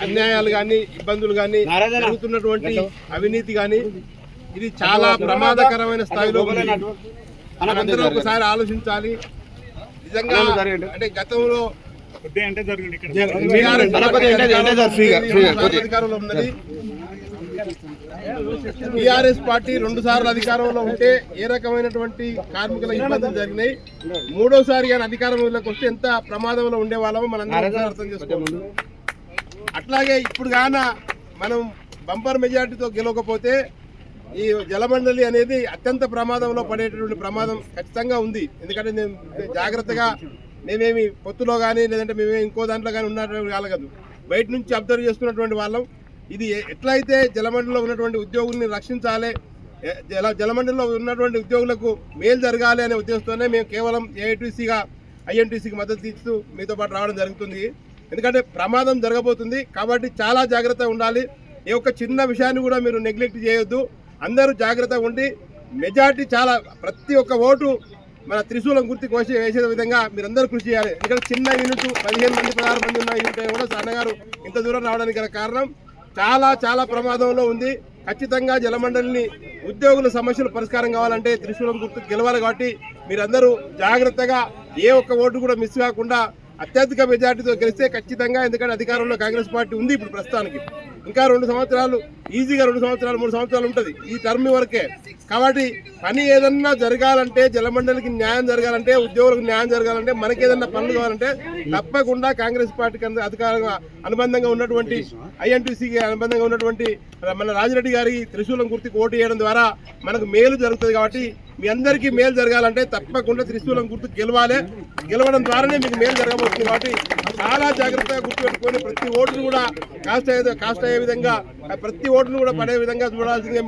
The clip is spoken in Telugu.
అన్యాయాలు కానీ ఇబ్బందులు కానీ జరుగుతున్నటువంటి అవినీతి కానీ ఇది చాలా ప్రమాదకరమైన స్థాయిలో ఉంది. అందరూ ఒకసారి ఆలోచించాలి. నిజంగా అంటే గతంలో అధికారంలో ఉన్నది టీఆర్ఎస్ పార్టీ 2 సార్లు అధికారంలో ఉంటే ఏ రకమైనటువంటి కార్మికుల ఇబ్బందులు జరిగినాయి, మూడోసారి కానీ అధికారంలోకి వస్తే ఎంత ప్రమాదంలో ఉండే వాళ్ళమో మనం అర్థం చేసుకోవాలి. అట్లాగే ఇప్పుడు గాన మనం బంపర్ మెజార్టీతో గెలవకపోతే ఈ జలమండలి అనేది అత్యంత ప్రమాదంలో పడేటటువంటి ప్రమాదం ఖచ్చితంగా ఉంది. ఎందుకంటే నేను జాగ్రత్తగా మేమేమి పొత్తులో కానీ లేదంటే మేమేమి ఇంకో దాంట్లో కానీ ఉన్నటువంటి వాళ్ళం కాదు, బయట నుంచి అబ్జర్వ్ చేసుకున్నటువంటి వాళ్ళం. ఇది ఎట్లయితే జలమండలిలో ఉన్నటువంటి ఉద్యోగుల్ని రక్షించాలి, జలమండలిలో ఉన్నటువంటి ఉద్యోగులకు మేలు జరగాలి అనే ఉద్దేశంతోనే మేము కేవలం ఏఐటీసీగా ఐఎన్టీసీకి మద్దతు ఇస్తూ మీతో పాటు రావడం జరుగుతుంది. ఎందుకంటే ప్రమాదం జరగబోతుంది కాబట్టి చాలా జాగ్రత్తగా ఉండాలి. ఏ ఒక్క చిన్న విషయాన్ని కూడా మీరు నెగ్లెక్ట్ చేయొద్దు. అందరూ జాగ్రత్తగా ఉండి మెజార్టీ చాలా ప్రతి ఒక్క ఓటు మన త్రిశూలం గుర్తు కోసి వేసే విధంగా మీరందరూ కృషి చేయాలి. ఎందుకంటే చిన్న యూనిట్ 15 మంది 16 మంది ఉన్న యూనిట్ కూడా అన్నగారు ఇంత దూరం రావడానికి గల కారణం చాలా ప్రమాదంలో ఉంది. ఖచ్చితంగా జలమండలిని ఉద్యోగుల సమస్యలు పరిష్కారం కావాలంటే త్రిశూలం గుర్తు గెలవాలి. కాబట్టి మీరందరూ జాగ్రత్తగా ఏ ఒక్క ఓటు కూడా మిస్ కాకుండా అత్యధిక మెజార్టీతో గెలిస్తే ఖచ్చితంగా, ఎందుకంటే అధికారంలో కాంగ్రెస్ పార్టీ ఉంది ఇప్పుడు ప్రస్తుతానికి, ఇంకా 2 సంవత్సరాలు ఈజీగా 2 సంవత్సరాలు 3 సంవత్సరాలు ఉంటుంది ఈ టర్మ్ వరకే. కాబట్టి పని ఏదన్నా జరగాలంటే, జలమండలికి న్యాయం జరగాలంటే, ఉద్యోగులకు న్యాయం జరగాలంటే, మనకి ఏదన్నా పనులు కావాలంటే తప్పకుండా కాంగ్రెస్ పార్టీకి అధికారంగా అనుబంధంగా ఉన్నటువంటి ఐఎన్టీసీకి అనుబంధంగా ఉన్నటువంటి మన రాజిరెడ్డి గారి త్రిశూలం గుర్తుకు ఓటు వేయడం ద్వారా మనకు మేలు జరుగుతుంది. కాబట్టి మీ అందరికీ మేలు జరగాలంటే తప్పకుండా త్రిశూలం గుర్తు గెలవాలి. గెలవడం ద్వారానే మీకు మేలు జరగబోతుంది. కాబట్టి చాలా జాగ్రత్తగా గుర్తుపెట్టుకొని ప్రతి ఓటును కూడా కాస్ట్ అయ్యే విధంగా, ప్రతి ఓటును కూడా పడే విధంగా చూడాల్సిందిగా